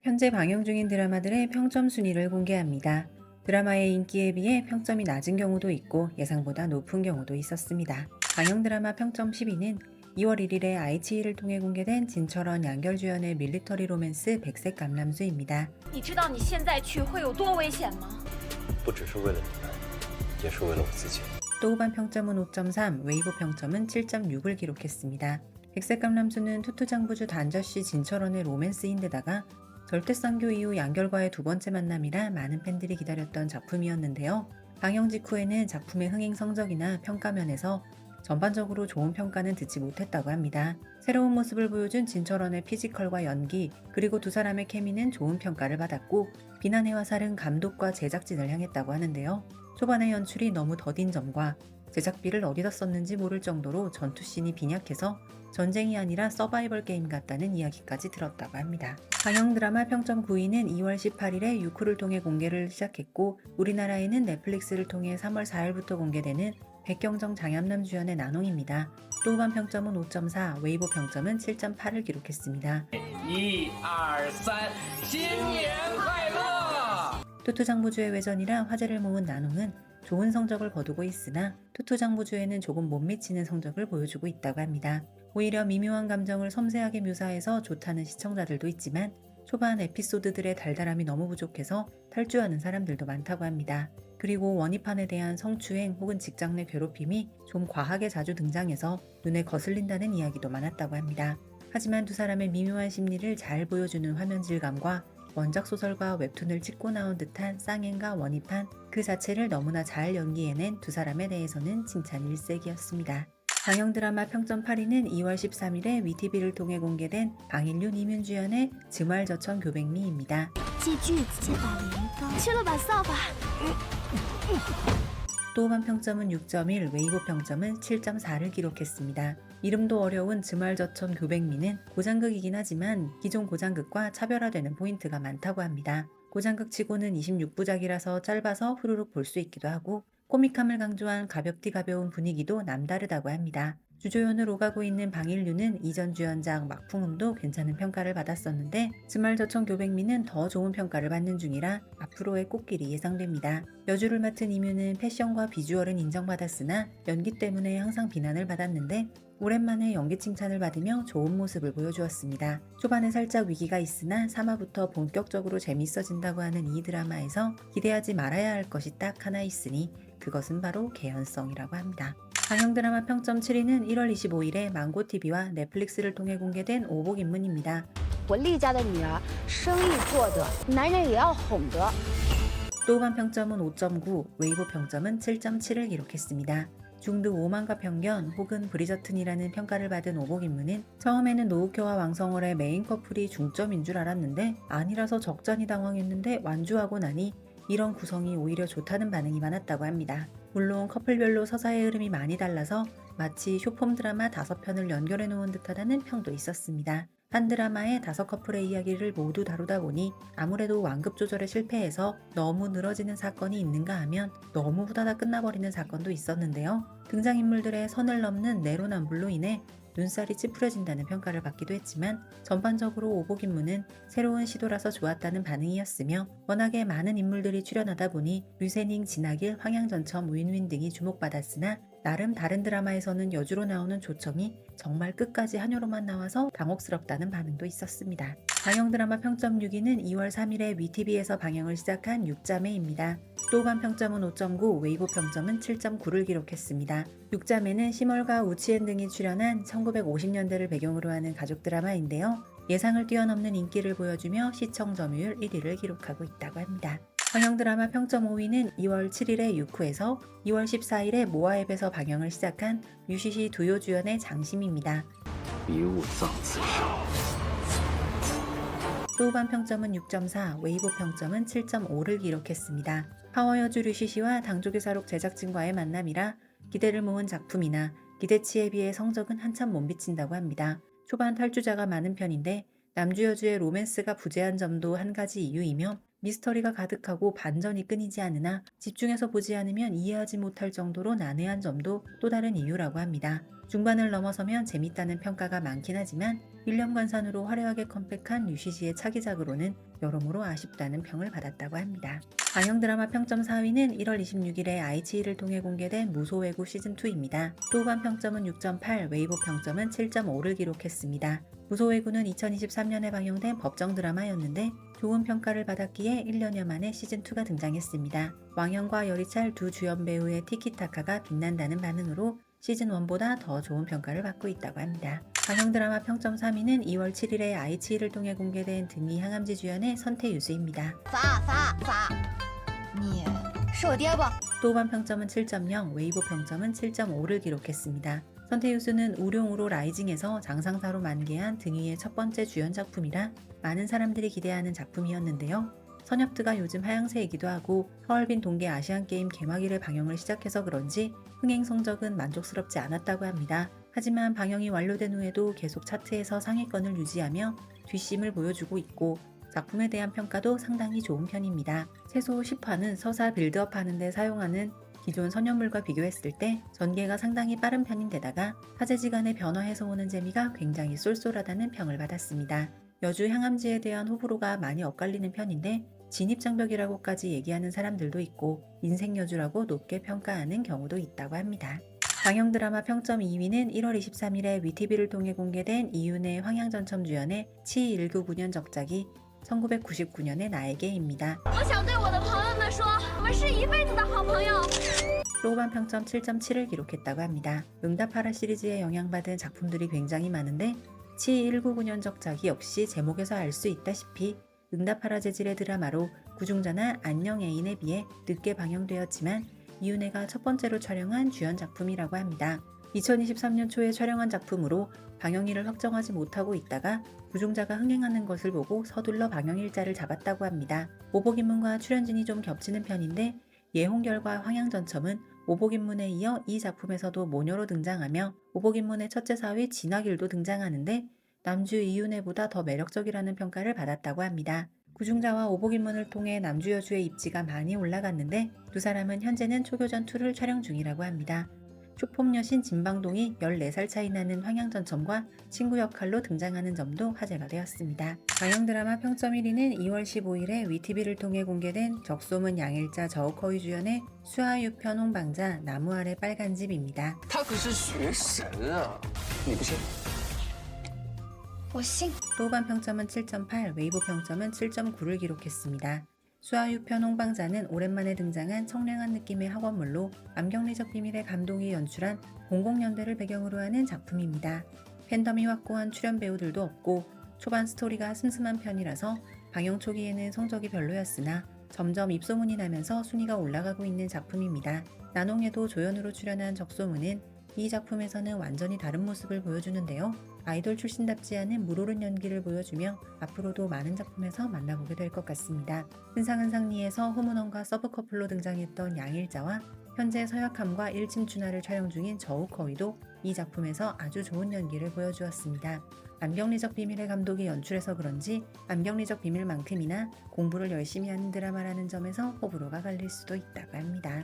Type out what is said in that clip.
현재 방영 중인 드라마들의 평점 순위를 공개합니다. 드라마의 인기에 비해 평점이 낮은 경우도 있고 예상보다 높은 경우도 있었습니다. 방영 드라마 평점 10위는 2월 1일에 iQIYI를 통해 공개된 진철원 양결주연의 밀리터리 로맨스 백색 감람수입니다. 你知道你现在去会有多危险吗？不只是为了你们，也是为了我自己。 또 후반 평점은 5.3, 웨이브 평점은 7.6을 기록했습니다. 백색 감람수는 투투장부주 단저씨 진철원의 로맨스인데다가 절대쌍교 이후 양결과의 두 번째 만남이라 많은 팬들이 기다렸던 작품이었는데요. 방영 직후에는 작품의 흥행 성적이나 평가면에서 전반적으로 좋은 평가는 듣지 못했다고 합니다. 새로운 모습을 보여준 진철원의 피지컬과 연기, 그리고 두 사람의 케미는 좋은 평가를 받았고 비난의 화살은 감독과 제작진을 향했다고 하는데요. 초반의 연출이 너무 더딘 점과 제작비를 어디다 썼는지 모를 정도로 전투씬이 빈약해서 전쟁이 아니라 서바이벌 게임 같다는 이야기까지 들었다고 합니다. 방영 드라마 평점 9위는 2월 18일에 유쿠를 통해 공개를 시작했고 우리나라에는 넷플릭스를 통해 3월 4일부터 공개되는 백경정 장암남 주연의 나농입니다. 또 후반 평점은 5.4, 웨이브 평점은 7.8을 기록했습니다. 1、2、3，新年快乐！ 투투장부주의 외전이라 화제를 모은 나농은 좋은 성적을 거두고 있으나 투투장부주에는 조금 못 미치는 성적을 보여주고 있다고 합니다. 오히려 미묘한 감정을 섬세하게 묘사해서 좋다는 시청자들도 있지만 초반 에피소드들의 달달함이 너무 부족해서 탈주하는 사람들도 많다고 합니다. 그리고 원희판에 대한 성추행 혹은 직장 내 괴롭힘이 좀 과하게 자주 등장해서 눈에 거슬린다는 이야기도 많았다고 합니다. 하지만 두 사람의 미묘한 심리를 잘 보여주는 화면 질감과 원작 소설과 웹툰을 찍고 나온 듯한 쌍행과 원희판 그 자체를 너무나 잘 연기해낸 두 사람에 대해서는 칭찬 일색이었습니다. 방영 드라마 평점 8위는 2월 13일에 위티비를 통해 공개된 방일륜 이문주연의 즈말저천 교백미입니다. 记句子，切把镰刀，切了把扫把。 또 후반 평점은 6.1, 웨이브 평점은 7.4를 기록했습니다. 이름도 어려운 즈말저천 교백미는 고장극이긴 하지만 기존 고장극과 차별화되는 포인트가 많다고 합니다. 고장극 치고는 26부작이라서 짧아서 후루룩 볼 수 있기도 하고 코믹함을 강조한 가볍디 가벼운 분위기도 남다르다고 합니다. 주조연을 오가고 있는 방일류는 이전 주연작 막풍음도 괜찮은 평가를 받았었는데 즈말저천 교백미는 더 좋은 평가를 받는 중이라 앞으로의 꽃길이 예상됩니다. 여주를 맡은 이뮤는 패션과 비주얼은 인정받았으나 연기 때문에 항상 비난을 받았는데 오랜만에 연기 칭찬을 받으며 좋은 모습을 보여주었습니다. 초반에 살짝 위기가 있으나 3화부터 본격적으로 재밌어진다고 하는 이 드라마에서 기대하지 말아야 할 것이 딱 하나 있으니 그것은 바로 개연성이라고 합니다. 방영 드라마 평점 7위는 1월 25일에 망고TV와 넷플릭스를 통해 공개된 오복인문입니다. 我厉家的女儿，生意做得，男人也要哄得。 또 후반 평점은 5.9, 웨이브 평점은 7.7을 기록했습니다. 중드 오만과 편견 혹은 브리저튼이라는 평가를 받은 오복인문은 처음에는 노우켜와 왕성월의 메인 커플이 중점인 줄 알았는데 아니라서 적잖이 당황했는데 완주하고 나니 이런 구성이 오히려 좋다는 반응이 많았다고 합니다. 물론 커플별로 서사의 흐름이 많이 달라서 마치 쇼폼 드라마 5편을 연결해 놓은 듯하다는 평도 있었습니다. 한 드라마의 5커플의 이야기를 모두 다루다 보니 아무래도 완급 조절에 실패해서 너무 늘어지는 사건이 있는가 하면 너무 후다닥 끝나버리는 사건도 있었는데요. 등장인물들의 선을 넘는 내로남불로 인해 눈살이 찌푸려진다는 평가를 받기도 했지만 전반적으로 오복인문은 새로운 시도라서 좋았다는 반응이었으며 워낙에 많은 인물들이 출연하다 보니 류세닝, 진학일, 황양전첨, 윈윈 등이 주목받았으나 나름 다른 드라마에서는 여주로 나오는 조청이 정말 끝까지 한여로만 나와서 당혹스럽다는 반응도 있었습니다. 방영 드라마 평점 6위는 2월 3일에 위티비에서 방영을 시작한 육자매입니다. 또 후반 평점은 5.9, 웨이브 평점은 7.9를 기록했습니다. 육자매는 심월과 우치엔 등이 출연한 1950년대를 배경으로 하는 가족 드라마인데요. 예상을 뛰어넘는 인기를 보여주며 시청 점유율 1위를 기록하고 있다고 합니다. 방영 드라마 평점 5위는 2월 7일에 유쿠에서 2월 14일에 모아앱에서 방영을 시작한 유시시 두요 주연의 장심입니다. 比武藏此生。 또 후반 평점은 6.4, 웨이브 평점은 7.5를 기록했습니다. 파워여주 류시시와 당조개사록 제작진과의 만남이라 기대를 모은 작품이나 기대치에 비해 성적은 한참 못 미친다고 합니다. 초반 탈주자가 많은 편인데 남주 여주의 로맨스가 부재한 점도 한 가지 이유이며 미스터리가 가득하고 반전이 끊이지 않으나 집중해서 보지 않으면 이해하지 못할 정도로 난해한 점도 또 다른 이유라고 합니다. 중반을 넘어서면 재밌다는 평가가 많긴 하지만 윌리엄 관산으로 화려하게 컴백한 류시지의 차기작으로는 여러모로 아쉽다는 평을 받았다고 합니다. 방영 드라마 평점 4위는 1월 26일에 아이치이를 통해 공개된 무소외구 시즌2입니다. 또반 평점은 6.8, 웨이보 평점은 7.5를 기록했습니다. 무소외구는 2023년에 방영된 법정 드라마였는데 좋은 평가를 받았기에 1년여 만에 시즌2가 등장했습니다. 왕현과 여리찰 두 주연 배우의 티키타카가 빛난다는 반응으로 시즌1보다 더 좋은 평가를 받고 있다고 합니다. 방영 드라마 평점 3위는 2월 7일에 아이치이를 통해 공개된 등이 항암지 주연의 선태유수입니다. 发，你是我爹不？ 또반 평점은 7.0, 웨이보 평점은 7.5를 기록했습니다. 선태유수는 우룡으로 라이징에서 장상사로 만개한 등위의 첫 번째 주연 작품이라 많은 사람들이 기대하는 작품이었는데요. 선협트가 요즘 하향세이기도 하고 하얼빈 동계 아시안게임 개막일에 방영을 시작해서 그런지 흥행 성적은 만족스럽지 않았다고 합니다. 하지만 방영이 완료된 후에도 계속 차트에서 상위권을 유지하며 뒷심을 보여주고 있고 작품에 대한 평가도 상당히 좋은 편입니다. 최소 10화는 서사 빌드업 하는 데 사용하는 기존 선현물과 비교했을 때 전개가 상당히 빠른 편인데다가 화제지간에 변화해서 오는 재미가 굉장히 쏠쏠하다는 평을 받았습니다. 여주 향암지에 대한 호불호가 많이 엇갈리는 편인데 진입장벽이라고까지 얘기하는 사람들도 있고 인생여주라고 높게 평가하는 경우도 있다고 합니다. 방영 드라마 평점 2위는 1월 23일에 위티비를 통해 공개된 이윤의 황양전첨 주연의 치1999년 적작이 1999년의 나에게입니다. 我想对我的朋友们说，我们是一辈子的好朋友。 또반 평점 7.7을 기록했다고 합니다. 응답하라 시리즈에 영향받은 작품들이 굉장히 많은데 치1999년 적작이 역시 제목에서 알 수 있다시피 응답하라 재질의 드라마로 구중자나 안녕 애인에 비해 늦게 방영되었지만 이윤혜가 첫 번째로 촬영한 주연 작품이라고 합니다. 2023년 초에 촬영한 작품으로 방영일을 확정하지 못하고 있다가 구중자가 흥행하는 것을 보고 서둘러 방영일자를 잡았다고 합니다. 오복인문과 출연진이 좀 겹치는 편인데 예홍결과 황양전첨은 오복인문에 이어 이 작품에서도 모녀로 등장하며 오복인문의 첫째 사위 진학일도 등장하는데 남주 이윤혜보다 더 매력적이라는 평가를 받았다고 합니다. 구중자와 오복인문을 통해 남주 여주의 입지가 많이 올라갔는데 두 사람은 현재는 초교전2를 촬영 중이라고 합니다. 쇼폼 여신 진방동이 14살 차이 나는 황양전첨과 친구 역할로 등장하는 점도 화제가 되었습니다. 방영 드라마 평점 1위는 2월 15일에 위티비를 통해 공개된 적소문 양일자 저우커이 주연의 수아유편 홍방자 나무 아래 빨간 집입니다. 他可是学神啊，你不信？我信。 또반 평점은 7.8, 웨이보 평점은 7.9를 기록했습니다. 수아유편 홍방자는 오랜만에 등장한 청량한 느낌의 학원물로 암경리적 비밀의 감독이 연출한 공공연대를 배경으로 하는 작품입니다. 팬덤이 확고한 출연 배우들도 없고 초반 스토리가 슴슴한 편이라서 방영 초기에는 성적이 별로였으나 점점 입소문이 나면서 순위가 올라가고 있는 작품입니다. 나농에도 조연으로 출연한 적소문은 이 작품에서는 완전히 다른 모습을 보여주는데요. 아이돌 출신답지 않은 물오른 연기를 보여주며 앞으로도 많은 작품에서 만나보게 될 것 같습니다. 흔상흔상리에서 후문원과 서브커플로 등장했던 양일자와 현재 서약함과 일침춘하를 촬영 중인 저우커이도 이 작품에서 아주 좋은 연기를 보여주었습니다. 암경리적 비밀의 감독이 연출해서 그런지 암경리적 비밀만큼이나 공부를 열심히 하는 드라마라는 점에서 호불호가 갈릴 수도 있다고 합니다.